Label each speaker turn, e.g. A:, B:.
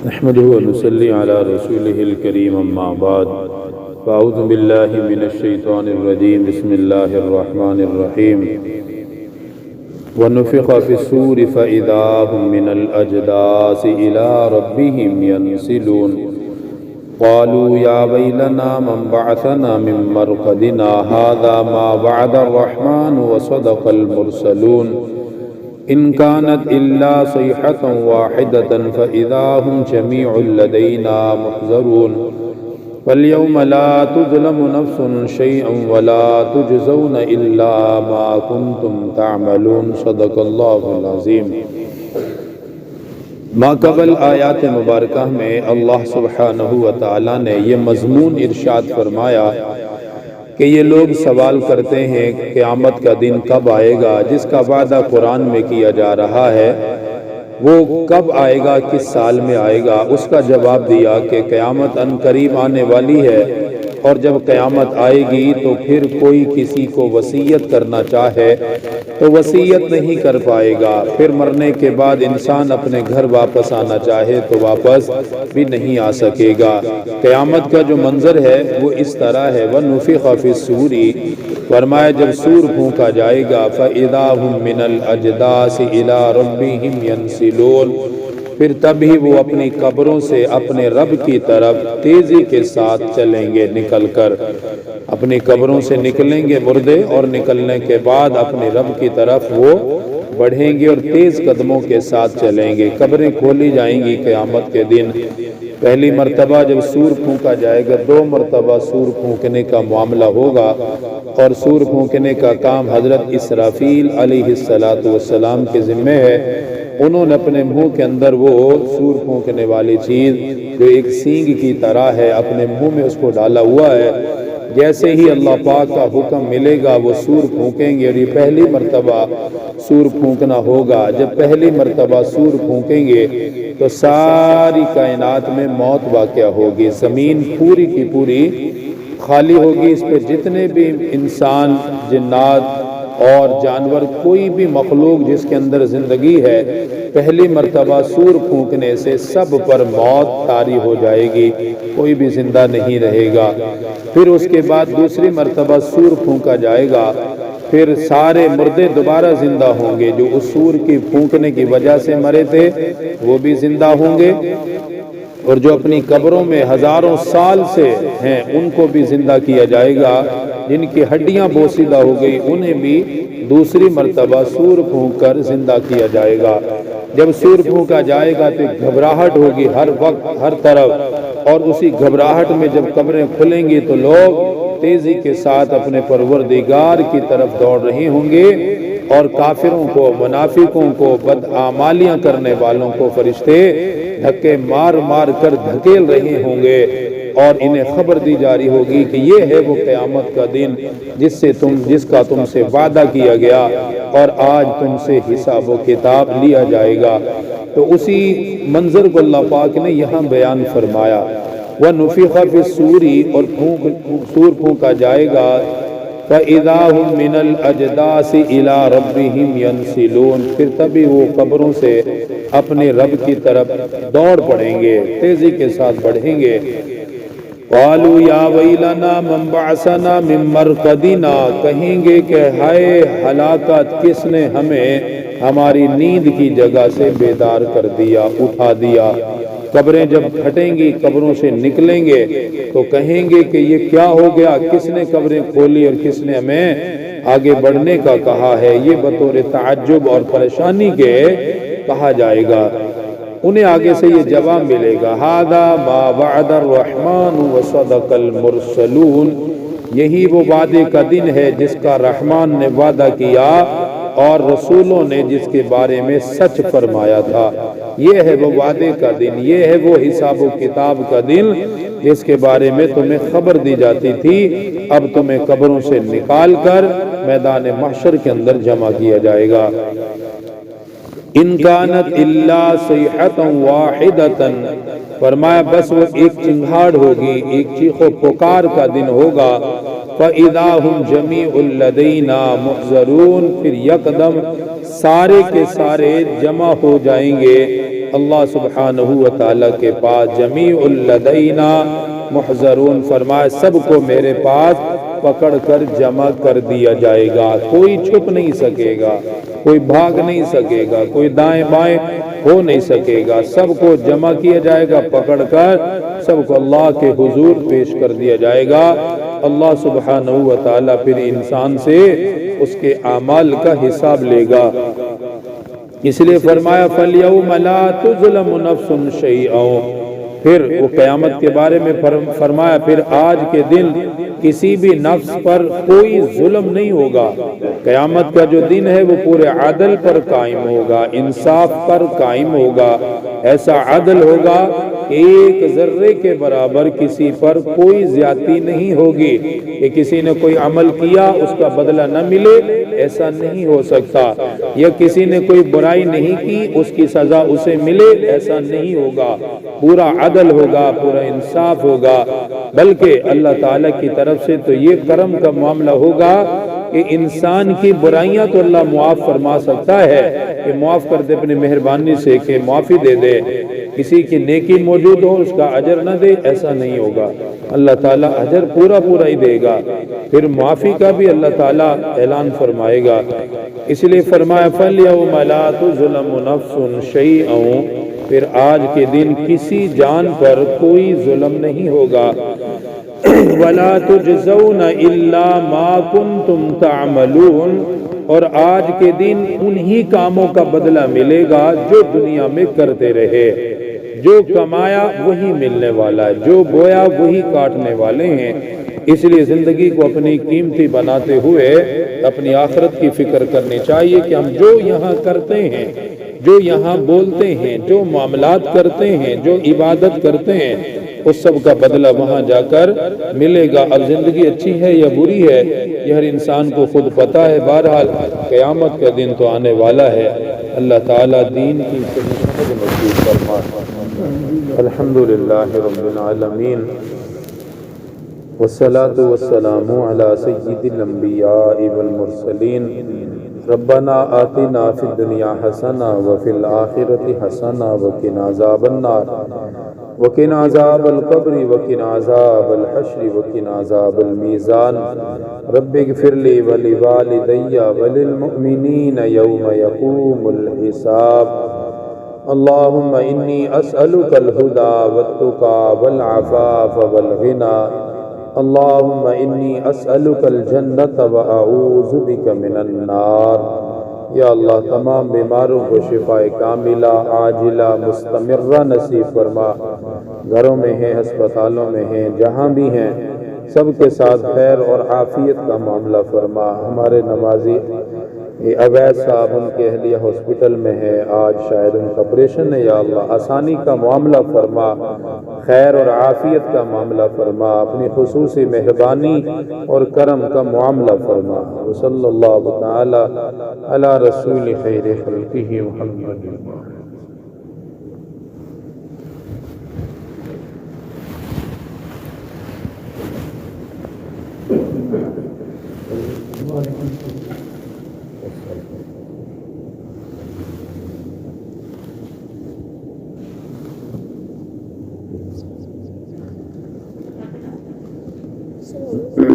A: نحمده ونصلي على رسوله الكريم اما بعد فاعوذ بالله من الشيطان الرجيم بسم الله الرحمن الرحيم ونفخ في الصور فإذا هم من الأجداث إلى ربهم ينسلون قالوا يا ويلنا من بعثنا من مرقدنا هذا ما وعد الرحمن وصدق المرسلون إن كانت إلا صيحة واحدة فإذا هم جميع لدينا محضرون فاليوم لا تظلم نفس شيئا ولا تجزون إلا ما كنتم تعملون صدق اللہ العظیم۔ ماقبل آیات مبارکہ میں اللہ سبحانہ و تعالی نے یہ مضمون ارشاد فرمایا کہ یہ لوگ سوال کرتے ہیں قیامت کا دن کب آئے گا، جس کا وعدہ قرآن میں کیا جا رہا ہے وہ کب آئے گا، کس سال میں آئے گا۔ اس کا جواب دیا کہ قیامت ان قریب آنے والی ہے، اور جب قیامت آئے گی تو پھر کوئی کسی کو وصیت کرنا چاہے تو وصیت نہیں کر پائے گا، پھر مرنے کے بعد انسان اپنے گھر واپس آنا چاہے تو واپس بھی نہیں آ سکے گا۔ قیامت کا جو منظر ہے وہ اس طرح ہے، وَنُفِخَ فِي الصُّورِ، فرمایا جب سور پھونکا جائے گا، فَإِذَا هُم مِّنَ الْأَجْدَاثِ إِلَىٰ رَبِّهِمْ يَنْسِلُونَ، پھر تبھی وہ اپنی قبروں سے اپنے رب کی طرف تیزی کے ساتھ چلیں گے، نکل کر اپنی قبروں سے نکلیں گے مردے، اور نکلنے کے بعد اپنے رب کی طرف وہ بڑھیں گے اور تیز قدموں کے ساتھ چلیں گے۔ قبریں کھولی جائیں گی قیامت کے دن۔ پہلی مرتبہ جب سور پھونکا جائے گا، 2 مرتبہ سور پھونکنے کا معاملہ ہوگا، اور سور پھونکنے کا کام حضرت اسرافیل علیہ السلام کے ذمہ ہے۔ انہوں نے اپنے منہ کے اندر وہ سور پھونکنے والی چیز جو ایک سینگ کی طرح ہے اپنے منہ میں اس کو ڈالا ہوا ہے۔ جیسے ہی اللہ پاک کا حکم ملے گا وہ سور پھونکیں گے، اور یہ پہلی مرتبہ سور پھونکنا ہوگا۔ جب پہلی مرتبہ سور پھونکیں گے تو ساری کائنات میں موت واقع ہوگی، زمین پوری کی پوری خالی ہوگی، اس پہ جتنے بھی انسان، جنات اور جانور، کوئی بھی مخلوق جس کے اندر زندگی ہے، پہلی مرتبہ سور پھونکنے سے سب پر موت طاری ہو جائے گی، کوئی بھی زندہ نہیں رہے گا۔ پھر اس کے بعد دوسری مرتبہ سور پھونکا جائے گا، پھر سارے مردے دوبارہ زندہ ہوں گے، جو اس سور کی پھونکنے کی وجہ سے مرے تھے وہ بھی زندہ ہوں گے، اور جو اپنی قبروں میں ہزاروں سال سے ہیں ان کو بھی زندہ کیا جائے گا، جن کی ہڈیاں بوسیدہ ہو گئی انہیں بھی دوسری مرتبہ سور پھونک کر زندہ کیا جائے گا۔ جب سور پھونکا جائے گا تو گھبراہٹ ہوگی ہر وقت ہر طرف، اور اسی گھبراہٹ میں جب قبریں کھلیں گی تو لوگ تیزی کے ساتھ اپنے پروردگار کی طرف دوڑ رہے ہوں گے، اور کافروں کو، منافقوں کو، بدعمالیاں کرنے والوں کو فرشتے دھکے مار مار کر دھکیل رہے ہوں گے، اور انہیں خبر دی جاری ہوگی کہ یہ ہے وہ قیامت کا دن جس کا تم سے وعدہ کیا گیا، اور آج تم سے حساب و کتاب لیا جائے گا۔ تو اسی منظر کو اللہ پاک نے یہاں بیان فرمایا، وَنُفِخَ فِي الصُّورِ، اور سور پھونکا جائے گا، فَإِذَا هُم مِّنَ الْأَجْدَاثِ إِلَىٰ رَبِّهِمْ يَنْسِلُونَ، پھر تبھی وہ قبروں سے اپنے رب کی طرف دوڑ پڑیں گے، تیزی کے ساتھ بڑھیں گے۔ قالوا یا ویلنا من بعثنا من مرقدنا، کہیں گے کہ ہائے ہلاکت، کس نے ہمیں ہماری نیند کی جگہ سے بیدار کر دیا، اٹھا دیا۔ قبریں جب پھٹیں گی، قبروں سے نکلیں گے تو کہیں گے کہ یہ کیا ہو گیا، کس نے قبریں کھولی اور کس نے ہمیں آگے بڑھنے کا کہا ہے۔ یہ بطور تعجب اور پریشانی کے کہا جائے گا۔ انہیں آگے سے یہ جواب ملے گا، ھذا ما وعد الرحمن وصدق المرسلون، یہی وہ وعدے کا دن ہے جس کا رحمان نے وعدہ کیا اور رسولوں نے جس کے بارے میں سچ فرمایا تھا۔ یہ ہے وہ وعدے کا دن، یہ ہے وہ حساب و کتاب کا دن جس کے بارے میں تمہیں خبر دی جاتی تھی۔ اب تمہیں قبروں سے نکال کر میدان محشر کے اندر جمع کیا جائے گا۔ ان کانت الا صیحۃ واحدۃ، فرمایا بس وہ ایک چنگھاڑ ہوگی، ایک چیخ و پکار کا دن ہوگا۔ فَإِذَا هُمْ جَمِيعٌ لَدَيْنَا مُحْضَرُونَ، پھر یکدم سارے کے سارے جمع ہو جائیں گے اللہ سبحانہ و تعالیٰ کے پاس جمیع لدینا محضرون، فرمایا سب کو میرے پاس پکڑ کر جمع کر دیا جائے گا، کوئی چھپ نہیں سکے گا، کوئی بھاگ نہیں سکے گا، کوئی دائیں بائیں ہو نہیں سکے گا، سب کو جمع کیا جائے گا، پکڑ کر سب کو اللہ کے حضور پیش کر دیا جائے گا۔ اللہ سبحانہ و تعالیٰ پھر انسان سے اس کے اعمال کا حساب لے گا، اس لیے فرمایا فَالْيَوْمَ لَا تُظْلَمُ نَفْسٌ شَيْئًا۔ پھر وہ قیامت کے بارے میں فرمایا پھر آج کے دن کسی بھی نفس پر کوئی ظلم نہیں ہوگا۔ قیامت کا جو دن ہے وہ پورے عدل پر قائم ہوگا، انصاف پر قائم ہوگا، ایسا عدل ہوگا ایک ذرے کے برابر کسی پر کوئی زیادتی نہیں ہوگی کہ کسی نے کوئی عمل کیا اس کا بدلہ نہ ملے، ایسا نہیں ہو سکتا، یا کسی نے کوئی برائی نہیں کی اس کی سزا اسے ملے، ایسا نہیں ہوگا۔ پورا عدل ہوگا، پورا انصاف ہوگا، بلکہ اللہ تعالیٰ کی طرف سے تو یہ کرم کا معاملہ ہوگا کہ انسان کی برائیاں تو اللہ معاف فرما سکتا ہے کہ معاف کر دے اپنی مہربانی سے، کہ معافی دے دے، کسی کی نیکی موجود ہو اس کا اجر نہ دے، ایسا نہیں ہوگا۔ اللہ تعالیٰ اجر پورا پورا ہی دے گا، پھر معافی کا بھی اللہ تعالیٰ اعلان فرمائے گا۔ اس لیے فرمایا فَالْيَوْمَ لَا تُظْلَمُ نَفْسٌ شَيْئًا، پھر آج کے دن کسی جان پر کوئی ظلم نہیں ہوگا۔ وَلَا تُجْزَوْنَ إِلَّا مَا كُنْتُمْ تَعْمَلُونَ، اور آج کے دن انہی کاموں کا بدلہ ملے گا جو دنیا میں کرتے رہے، جو کمایا وہی ملنے والا ہے، جو بویا وہی کاٹنے والے ہیں۔ اس لیے زندگی کو اپنی قیمتی بناتے ہوئے اپنی آخرت کی فکر کرنی چاہیے کہ ہم جو یہاں کرتے ہیں، جو یہاں بولتے ہیں، جو معاملات کرتے ہیں، جو عبادت کرتے ہیں، اس سب کا بدلہ وہاں جا کر ملے گا۔ اب زندگی اچھی ہے یا بری ہے یہ ہر انسان کو خود پتہ ہے، بہرحال قیامت کا دن تو آنے والا ہے۔ اللہ تعالیٰ دین کی سمجھ نصیب فرمائے۔ الحمدللہ رب العالمین، والصلاة والسلام على سید الانبیاء والمرسلین۔ ربنا آتنا فی الدنیا حسنہ وفی الآخرۃ حسنہ وقنا عذاب النار، وقنا عذاب القبر، وقنا عذاب الحشر، وقنا عذاب المیزان۔ رب اغفر لی ولوالدی وللمؤمنین یوم یقوم الحساب۔ اللہم انی اسألک الہدی والتقی والعفاف والغنی۔ اللہم انی اسألک الجنۃ واعوذ بک من النار۔ یا اللہ تمام بیماروں کو شفاء کاملہ عاجلہ مستمرہ نصیب فرما، گھروں میں ہیں، ہسپتالوں میں ہیں، جہاں بھی ہیں سب کے ساتھ خیر اور عافیت کا معاملہ فرما۔ ہمارے نمازی عبید صاحب ان کے اہلیہ ہاسپٹل میں ہے، آج شاید ان کا آپریشن ہے، یا اللہ آسانی کا معاملہ فرما، خیر اور عافیت کا معاملہ فرما، اپنی خصوصی مہربانی اور کرم کا معاملہ فرما۔ صلی اللہ تعالی علی رسول خیر خلقہ محمد۔
B: So